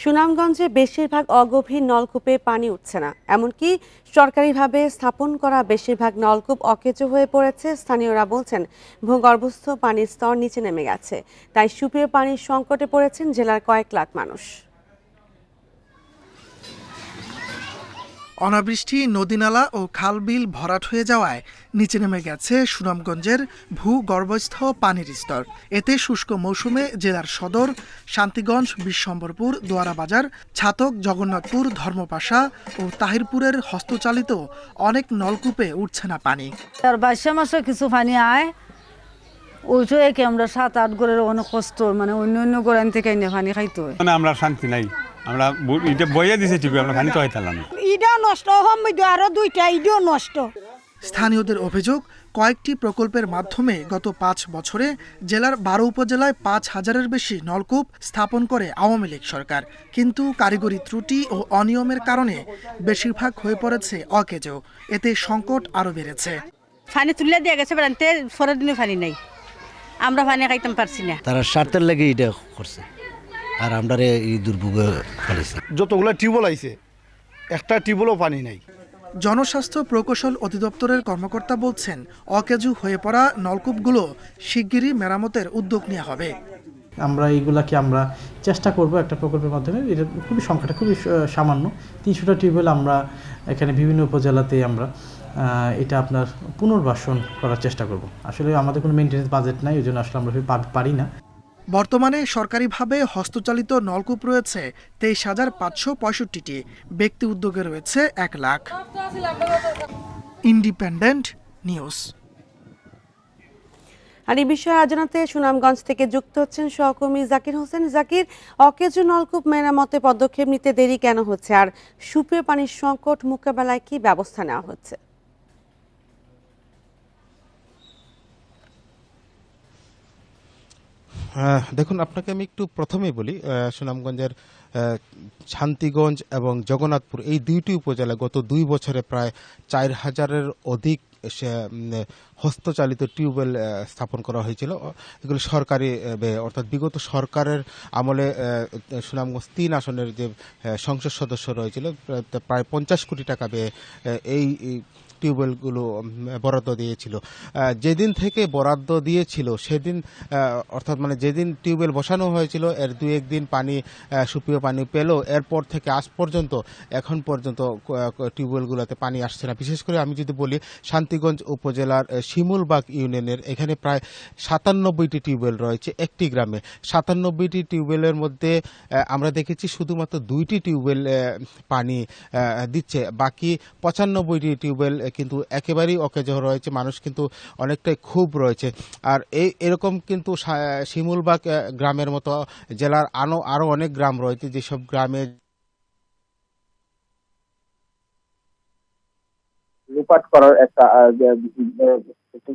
সুনামগঞ্জে বেশিরভাগ অগভীর নলকূপে পানি উঠছে না, এমনকি সরকারিভাবে স্থাপন করা বেশিরভাগ নলকূপ অকেজো হয়ে পড়েছে। স্থানীয়রা বলছেন ভূগর্ভস্থ পানির স্তর নিচে নেমে গেছে, তাই সুপেয় পানির সংকটে পড়েছেন জেলার কয়েক লাখ মানুষ। অনাবৃষ্টি, নদীনালা ও খালবিল ভরাট হয়ে যাওয়ায় নিচে নেমে গেছে সুনামগঞ্জের ভূগর্ভস্থ পানির স্তর। এতে শুষ্ক মৌসুমে জেলার সদর, শান্তিগঞ্জ, বিশ্বম্বরপুর, দোয়ারাবাজার, ছাতক, জগন্নাথপুর, ধর্মপাশা ও তাহিরপুরের হস্তচালিত অনেক নলকূপে উঠছে না পানি। আর 22 মাসে কিছু পানি আয় ওইটা কি আমরা 7-8 ঘরের অনেক কষ্ট, মানে অন্য ঘরেন থেকে এনে পানি খাইতে হয়। মানে আমরা শান্তি নাই, আমরা এটা বইয়া দিয়েছি ঠিক, আমরা পানি তো খাইতাম না। ইটাও নষ্ট হইতো, আরো দুইটা ইটাও নষ্ট। স্থানীয়দের অভিযোগ, কয়েকটি প্রকল্পের মাধ্যমে গত 5 বছরে জেলার 12 উপজেলায় 5,000-এর বেশি নলকূপ স্থাপন করে আওয়ামী লীগ সরকার, কিন্তু কারিগরি ত্রুটি ও অনিয়মের কারণে বেশিরভাগ হয়ে পড়েছে অকেজো। এতে সংকট আরও বেড়েছে। পানি তুলে দিয়ে গেছে বেড়াতে, পরের দিনে পানি নাই, আমরা পানি খাইতাম পারছি না। তারা স্বার্থের লেগে এটা করছে, আর আমরা এই দুর্ভোগে ফেলেছি। যতগুলো টিউবওয়েল আইছে, একটা টিউবওয়েলও পানি নাই। জনস্বাস্থ্য প্রকৌশল অধিদপ্তরের কর্মকর্তা বলছেন, অকেজো হয়ে পড়া নলকূপগুলো শিগগিরই মেরামতের উদ্যোগ নেওয়া হবে। আমরা এইগুলাকে আমরা চেষ্টা করব একটা প্রকল্পের মাধ্যমে। এটা খুবই সংখ্যাটা খুবই সামান্য, 300টা টিউবওয়েল আমরা এখানে বিভিন্ন উপজেলাতে আমরা এটা আপনার পুনর্বাসন করার চেষ্টা করব। আসলে আমাদের কোনো মেইনটেনেন্স বাজেট নাই, ওই জন্য আসলে আমরা পারি না। বর্তমানে সরকারিভাবে হস্তচালিত নলকূপ রয়েছে 23,565টি, ব্যক্তি উদ্যোগে রয়েছে 1 লাখ। Independent news. আর এই বিষয়ে আজ জানাতে সুনামগঞ্জ থেকে যুক্ত হচ্ছেন সহকর্মী জাকির হোসেন। জাকির, অকেজো নলকূপ মেরামতে পদক্ষেপ নিতে দেরি কেন হচ্ছে, আর সুপেয় পানির সংকট মোকাবেলায় কি ব্যবস্থা নেওয়া হচ্ছে? দেখুন, আপনাকে আমি একটু প্রথমেই বলি, সুনামগঞ্জের শান্তিগঞ্জ এবং জগন্নাথপুর এই দুইটি উপজেলা গত 2 বছরে প্রায় 4,000-এর অধিক হস্তচালিত টিউবওয়েল স্থাপন করা হয়েছিল। এগুলো সরকারি ব্যয়, অর্থাৎ বিগত সরকারের আমলে সুনামগঞ্জ 3 আসনের যে সংসদ সদস্য রয়েছিল, প্রায় 50 কোটি টাকা ব্যয়ে এই টিউবওয়েলগুলো বরাদ্দ দিয়েছিল। যেদিন থেকে বরাদ্দ দিয়েছিল সেদিন, অর্থাৎ মানে যেদিন টিউবওয়েল বসানো হয়েছিল এর 2-1 দিন পানি, সুপেয় পানি পেল, এরপর থেকে আজ পর্যন্ত এখন পর্যন্ত টিউবওয়েলগুলোতে পানি আসছে না। বিশেষ করে আমি যদি বলি, শান্তিগঞ্জ উপজেলার শিমুলবাগ ইউনিয়নের এখানে প্রায় 97টি টিউবওয়েল রয়েছে একটি গ্রামে। 97টি টিউবওয়েলের মধ্যে আমরা দেখেছি শুধুমাত্র 2টি টিউবওয়েল পানি দিচ্ছে, বাকি 95টি টিউবওয়েল কিন্তু একেবারেই অকেজো রয়েছে। মানুষ কিন্তু অনেকটাই ক্ষোভ রয়েছে। আর এরকম কিন্তু শিমুলবাগ গ্রামের মতো জেলার আরো অনেক গ্রাম রয়েছে, যেসব গ্রামে লুপাট করার একটা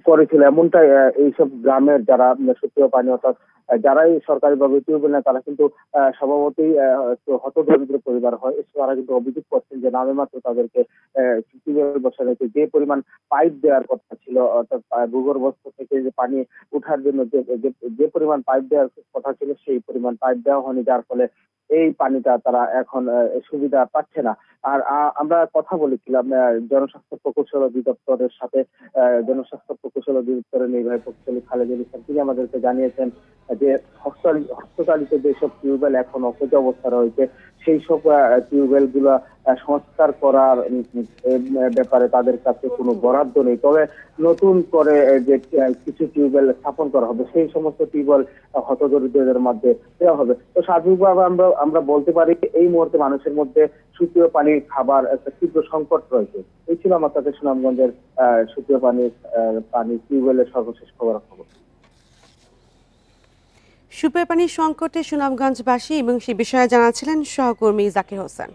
করেছিল, এমনটাই এইসব গ্রামের যারা সুপেয় পানি অর্থাৎ যারাই সরকারিভাবে টিউবওয়েল নেয় তারা কিন্তু স্বভাবতই হতদরিদ্র পরিবার হয়। তারা কিন্তু অভিযোগ করছেন যে নামে মাত্র তাদেরকে টিউবওয়েল বসানো, যে পরিমাণ পাইপ দেওয়ার কথা ছিল, অর্থাৎ ভূগর্ভস্থ থেকে যে পানি উঠার জন্য যে পরিমাণ পাইপ দেওয়ার কথা ছিল সেই পরিমাণ পাইপ দেওয়া হয়নি, যার ফলে এই পানিটা তারা এখন সুবিধা পাচ্ছে না। আর আমরা কথা বলেছিলাম জনস্বাস্থ্য প্রকৌশল অধিদপ্তরের সাথে। জনস্বাস্থ্য প্রকৌশল অধিদপ্তরের নির্বাহী প্রকৌশলী খালেদুল ইসলাম, তিনি আমাদেরকে জানিয়েছেন যে হস্তচালিত যেসব টিউবওয়েল এখন অকেজো অবস্থা রয়েছে সেই সব টিউবওয়েল গুলা সংস্কার করার ব্যাপারে তাদের কাছে কোনো বরাদ্দ নেই। তবে নতুন করে যে কিছু টিউবওয়েল স্থাপন করা হবে সেই সমস্ত টিউবওয়েল হতদরিদ্রদের মধ্যে দেওয়া হবে। তো স্বাভাবিকভাবে আমরা বলতে পারি এই মুহূর্তে মানুষের মধ্যে সুপেয় পানির খাবার একটা তীব্র সংকট রয়েছে। এই ছিল আমার কাছে সুনামগঞ্জের সুপেয় পানি টিউবওয়েলের সর্বশেষ খবর। সুপেয় পানির সংকটে সুনামগঞ্জবাসী এবং সে বিষয়ে জানাচ্ছিলেন সহকর্মী জাকির হোসেন।